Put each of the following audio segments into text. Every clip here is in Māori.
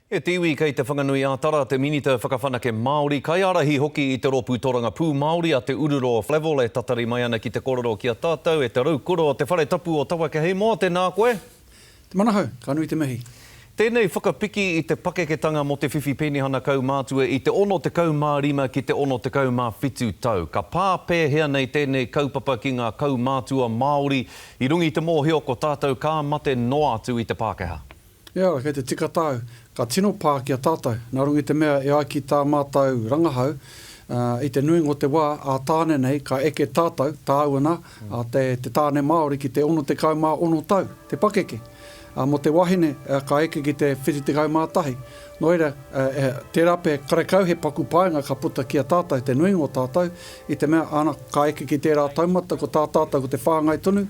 E tiwi kei te whanganui ātara te minita whakawhanake Māori, kai arahi hoki i te ropu toranga pū Māori a te ururo Flevel e tatari mai ana ki te kororo ki a tātou, e te raukuro o te whare tapu o tawa ke hei moa, tēnā koe. Te manahau, ka nui te mihi. Tēnei whakapiki i te pakeketanga mo te whiwhi penihana kaumātua i te ono te kaumārima ki te ono te kaumāwhitu tau. Ka pāpē hea nei tēnei kaupapa ki ngā kaumātua Māori i rungi te mōhio ko tātou ka mate no atu i te Pākehā. Ia, kei te tika tāu, ka tino pā ki a tātou. Nā rungi te mea e ai ki tā mātou rangahau, i te nui ngō te wā, a tāne nei, ka eke tātou, tāuana, te tāne Māori ki te ono te kaumā ono tau, te pakeke. Mo te wahine, ka eke ki te whiti te kaumātahi. No era, te rape karekau he paku paenga ka puta ki a tātou, te nui ngō tātou, i te mea ana ka eke ki tērā taumata ko tā tātou ko te whāngai tonu,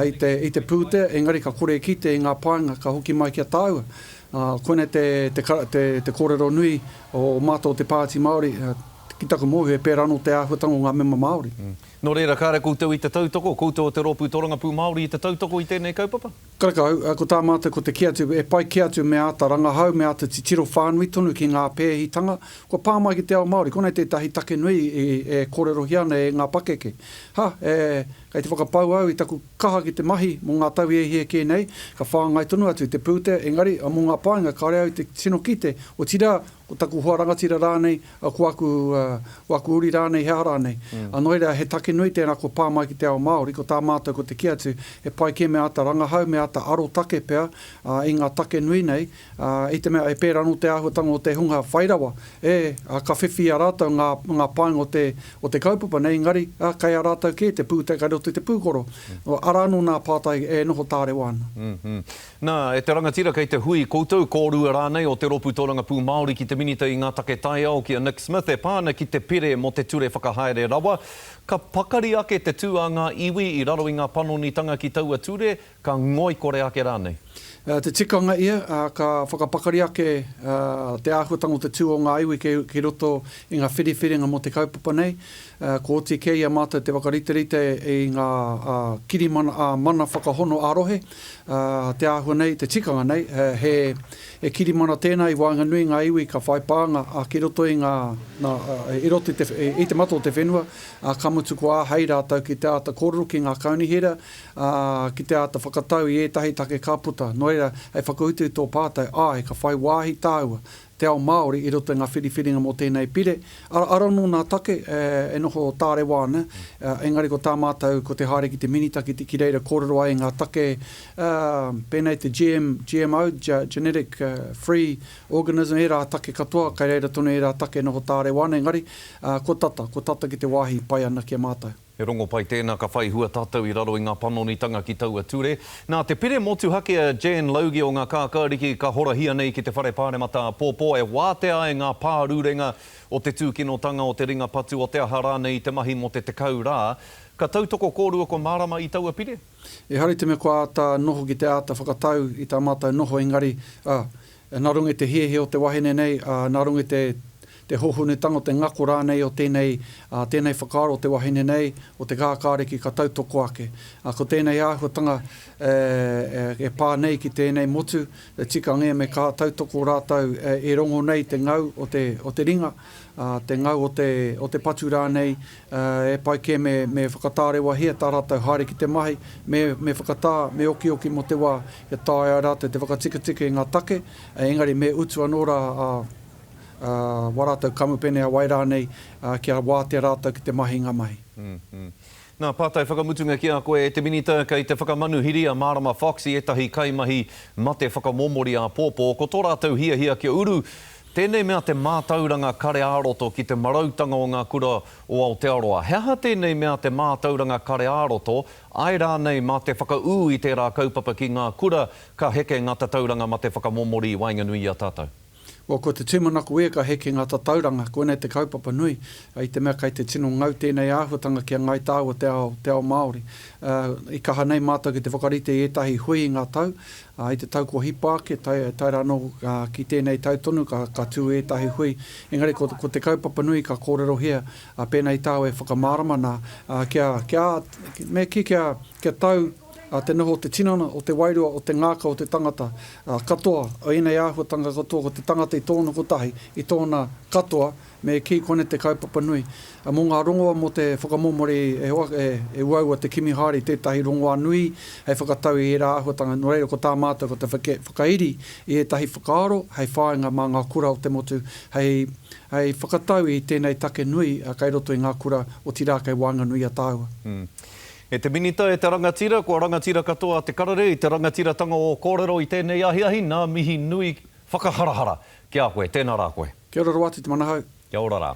i te pūte, engari ka kore kite i ngā paenga ka hoki mai ki a tāua. Koene te kōrero nui o mātou te pāti Māori, ki taku mōhu e pēra anō te āhuatango ngā mema Māori. No reira, kāre koutou i te tautoko, koutou te ropu toranga pū Māori i te tautoko i tēnei kaupapa? Karakau, ko tā mātou ko te kiatu, e pai kiatu me āta rangahau, me āta titiro whānui tonu ki ngā pēhitanga, ko pāmai ki te ao Māori, konei tētahi take nui e kōrero hiana e ngā pakeke. Kei te whakapau au i taku kaha ki te mahi mō ngā tau e hie kē nei, ka whāngai tonu atu te pūte, engari, mō ngā paenga, ka rea au te tino kite, o tira, o taku huaranga tira rānei, ko aku uri rānei, hea rānei. Anoira, he take nui tēnā ko pāmai ki te ao Māori, ko tā mātou ko te kiatu, e pai ke me ata rangahau, me ata aro take pea, i ngā take nui nei, i te mea e pēra no te āhuatanga o te hunga whairawa, ka whiwhi a rātou ngā paenga o te kaupapa nei, engari, kai a rātou ke te pūte, kai roto te pūkoro. Arano nā pātai e noho tāre wāna. Nā, e te rangatira kei te hui koutou kōrua rānei o te ropu toranga pū Māori ki te minita i ngā take tai ao ki a Nick Smith e pāna ki te pire mo te ture whakahaere rawa. Ka pakari ake te tū a ngā iwi i raro i ngā panonitanga ki taua ture, ka ngoi kore ake rānei. Te tikanga ia, ka whakapakari ake te āhuatango te tū o ngā iwi ki roto i ngā whiriwhiringa mo te kaupapa nei. Ko oti kei a mātou te wakariterite i ngā mana whakahono arohe. Te āhua nei, te tikanga nei, he kirimana tēnā i wāinga nui ngā iwi ka whai pānga ki roto i te mato o te whenua, ka mutu ko hei rātou ki te āta kōrero ki ngā kaunihira, ki te āta whakatau i ētahi take kāputa. Noira, hei whakautu tō pātai, he ka whai wāhi tāua, te ao Māori i roto ngā whiriwhiringa mo tēnei pire. Arano nā take e noho tāre wāna, engari ko tā mātou ko te haere ki te minita ki reira kōrero ai ngā take pēnei te GMO, Genetic Free Organism, e rā take katoa, kai reira tonu e rā take noho tāre wāna, engari ko tata ki te wāhi pai ana ki a mātou. E rongo pai tēnā ka whai hua tātou i raro i ngā panonitanga ki taua ture. Nā, te pire motu hake a Jan Logie o ngā kākāriki ka horahia nei ki te whare pāremata pōpō e wātea e ngā pārurenga o te tūkinotanga o te ringa patu o te ahara nei te mahi mo te kau rā. Ka tautoko kōrua ko mārama i taua pire? E hari te me ko āta noho ki te āta whakatau i tā mātou noho engari. Nā rungi te hehe o te wahine nei, nā rungi te hohunetanga o te ngako rānei o tēnei whakaaro o te wahine nei, o te kākāreki ka tautoko ake. Ko tēnei āhuatanga e pā nei ki tēnei motu, tika ngea me ka tautoko rātau e rongo nei te ngau o te ringa, te ngau o te patu rānei, e pai ke me whakatārewa hea tā rātau haere ki te mahi, me whakatā, me oki mo te wā, e tāia rātau te whakatika i ngā take, engari me utu anora warātau kamupene a wai rānei ki a wātea rātau ki te mahi ngā mahi. Nā, pātai whakamutunga ki a koe e te minita kei te whakamanuhiri a Marama Fox i etahi kaimahi mate whakamomori a pōpō. Ko tō rātau hia ki uru, tēnei mea te mātauranga kare āroto ki te marautanga o ngā kura o Aotearoa. Hea tēnei mea te mātauranga kare āroto, ai rānei mā te whakaū i tērā kaupapa ki ngā kura ka heke ngā tauranga ma te whakamomori i Wainganui a tātou. Ko te tūmanako e ka heke ngā tauranga, koenei te kaupapa nui, i te mea kai te tino ngau tēnei āhuatanga ki a ngai tāua te ao Māori. I kaha nei mātou ki te whakarite i etahi hui i ngā tau, i te tau ko hipāke, tai rano ki tēnei tau tonu, ka tū etahi hui. Engari, ko te kaupapa nui ka kōrero hea, pēnei tāu e whakamārama nā, kia tau te noho o te tinana, o te wairua, o te ngāka, o te tangata katoa, o inei āhuatanga katoa, ko te tangata i tōna kotahi, i tōna katoa, me ki kone te kaupapa nui. Mō ngā rongoa mo te whakamomori e uaua te kimihari, tētahi rongoa nui, hei whakatau i rā āhuatanga, no reira ko tā mātou ko te whakairi, i etahi whakaaro, hei whāinga mā ngā kura o te motu, hei whakatau i tēnei take nui, kai roto i ngā kura o tirā kei wānga nui a tāua. E te minita e te rangatira, kua rangatira katoa te karare, i te rangatira tanga o kōrero i tēnei ahiahi, nā mihi nui whakaharahara. Kia koe, tēnā rā koe. Kia ora rawati te manahau. Kia ora rā.